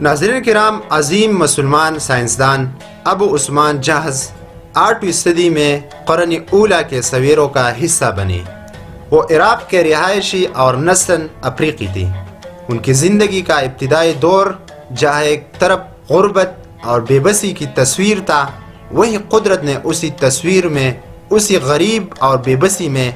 ناظرین کرام، عظیم مسلمان سائنسدان ابو عثمان جہز 8ویں صدی میں قرن اولیٰ کے سویروں کا حصہ بنے۔ وہ عراق کے رہائشی اور نسل افریقی تھے۔ ان کی زندگی کا ابتدائی دور جہاں ایک طرف غربت اور بے بسی کی تصویر تھا، وہیں قدرت نے اسی تصویر میں، اسی غریب اور بے بسی میں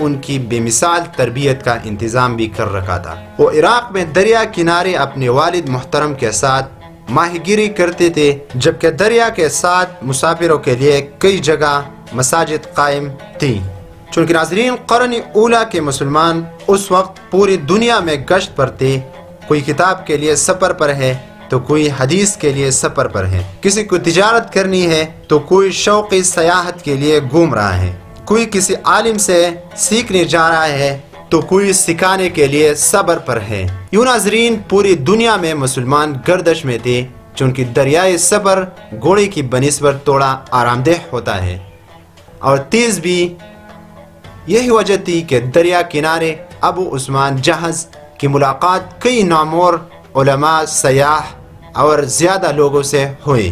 ان کی بے مثال تربیت کا انتظام بھی کر رکھا تھا۔ وہ عراق میں دریا کنارے اپنے والد محترم کے ساتھ ماہی گیری کرتے تھے، جبکہ دریا کے ساتھ مسافروں کے لیے کئی جگہ مساجد قائم تھیں۔ چونکہ ناظرین، قرن اولیٰ کے مسلمان اس وقت پوری دنیا میں گشت پر تھے، کوئی کتاب کے لیے سفر پر ہے تو کوئی حدیث کے لیے سفر پر ہے، کسی کو تجارت کرنی ہے تو کوئی شوقی سیاحت کے لیے گھوم رہا ہے، کوئی کسی عالم سے سیکھنے جا رہا ہے تو کوئی سکھانے کے لیے صبر پر ہے۔ یوں ناظرین، پوری دنیا میں مسلمان گردش میں تھے، چونکہ دریائے صبر گھوڑے کی بنسبت تھوڑا آرام دہ ہوتا ہے اور تیز بھی۔ یہی وجہ تھی کہ دریا کنارے ابو عثمان جہز کی ملاقات کئی نامور علماء، سیاح اور زیادہ لوگوں سے ہوئی۔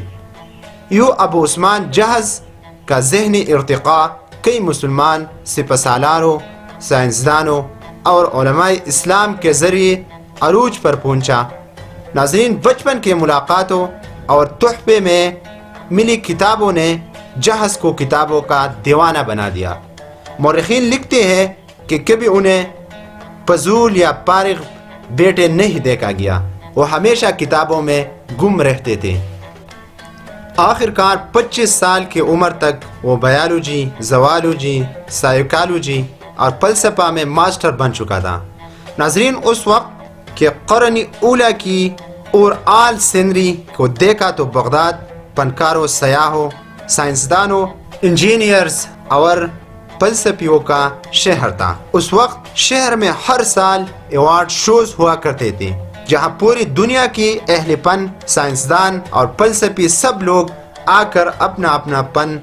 یوں ابو عثمان جہز کا ذہنی ارتقاء کئی مسلمان سپہ سالاروں، سائنسدانوں اور علماء اسلام کے ذریعے عروج پر پہنچا۔ ناظرین، بچپن کے ملاقاتوں اور تحفے میں ملی کتابوں نے جہز کو کتابوں کا دیوانہ بنا دیا۔ مورخین لکھتے ہیں کہ کبھی انہیں فضول یا فارغ بیٹھے نہیں دیکھا گیا، وہ ہمیشہ کتابوں میں گم رہتے تھے۔ آخرکار 25 سال کی عمر تک وہ بایولوجی، زوالوجی، سائیکالوجی اور فلسفہ میں ماسٹر بن چکا تھا۔ ناظرین، اس وقت کے قرن اولیٰ کی اور آل سینری کو دیکھا تو بغداد فنکاروں، سیاحوں، سائنسدانوں، انجینئرز اور فلسفیوں کا شہر تھا۔ اس وقت شہر میں ہر سال ایوارڈ شوز ہوا کرتے تھے، جہاں پوری دنیا کی اہل فن، سائنسدان اور فلسفی سب لوگ آ کر اپنا اپنا فن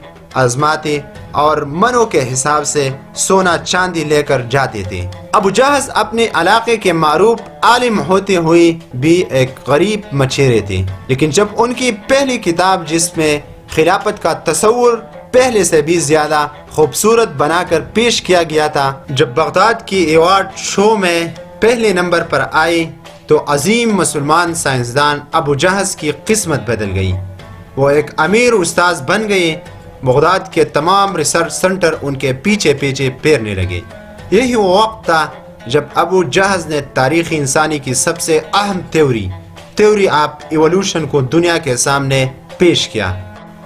آزماتے اور منوں کے حساب سے سونا چاندی لے کر جاتے تھے۔ ابو جہز اپنے علاقے کے معروف عالم ہوتے ہوئے بھی ایک غریب مچھیرے تھے، لیکن جب ان کی پہلی کتاب، جس میں خلافت کا تصور پہلے سے بھی زیادہ خوبصورت بنا کر پیش کیا گیا تھا، جب بغداد کی ایوارڈ شو میں پہلے نمبر پر آئی تو عظیم مسلمان سائنسدان ابو جہز کی قسمت بدل گئی۔ وہ ایک امیر استاذ بن گئے۔ بغداد کے تمام ریسرچ سنٹر ان کے پیچھے پیچھے پھیرنے لگے۔ یہی وہ وقت تھا جب ابو جہز نے تاریخ انسانی کی سب سے اہم تھیوری آف ایوولوشن کو دنیا کے سامنے پیش کیا۔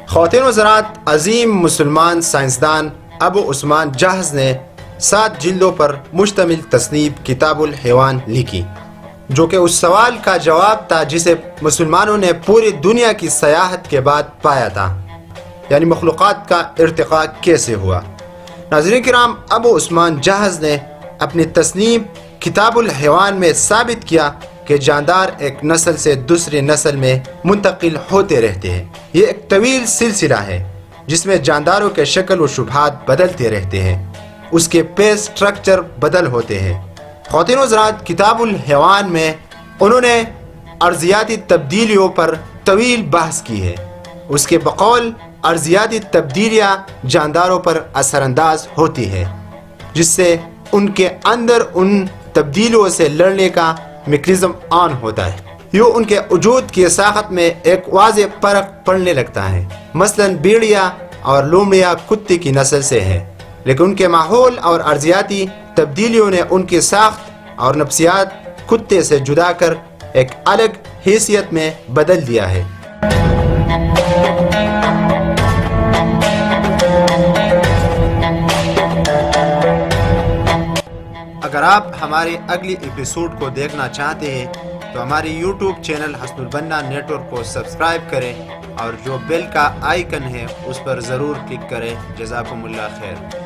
خواتین و حضرات، عظیم مسلمان سائنسدان ابو عثمان جہز نے 7 جلدوں پر مشتمل تصنیف کتاب الحیوان لکھی، جو کہ اس سوال کا جواب تھا جسے مسلمانوں نے پوری دنیا کی سیاحت کے بعد پایا تھا، یعنی مخلوقات کا ارتقاء کیسے ہوا۔ ناظرین کرام، ابو عثمان جہز نے اپنی تصنیف کتاب الحیوان میں ثابت کیا کہ جاندار ایک نسل سے دوسری نسل میں منتقل ہوتے رہتے ہیں۔ یہ ایک طویل سلسلہ ہے جس میں جانداروں کے شکل و شبہات بدلتے رہتے ہیں، اس کے فیس سٹرکچر بدل ہوتے ہیں۔ خواتین و حضرات، کتاب الحیوان میں انہوں نے ارضیاتی تبدیلیوں پر طویل بحث کی ہے۔ اس کے بقول ارضیاتی تبدیلیاں جانداروں پر اثر انداز ہوتی ہے، جس سے ان کے اندر ان تبدیلیوں سے لڑنے کا میکانزم آن ہوتا ہے۔ یوں ان کے وجود کی ساخت میں ایک واضح فرق پڑنے لگتا ہے۔ مثلا بیڑیا اور لومڑیا کتے کی نسل سے ہے، لیکن ان کے ماحول اور ارضیاتی تبدیلیوں نے ان کی ساخت اور نفسیات کتے سے جدا کر ایک الگ حیثیت میں بدل دیا ہے۔ اگر آپ ہمارے اگلی ایپیسوڈ کو دیکھنا چاہتے ہیں تو ہماری یوٹیوب چینل حسن البنا نیٹ ورک کو سبسکرائب کریں اور جو بیل کا آئیکن ہے اس پر ضرور کلک کریں۔ جزاکم اللہ خیر۔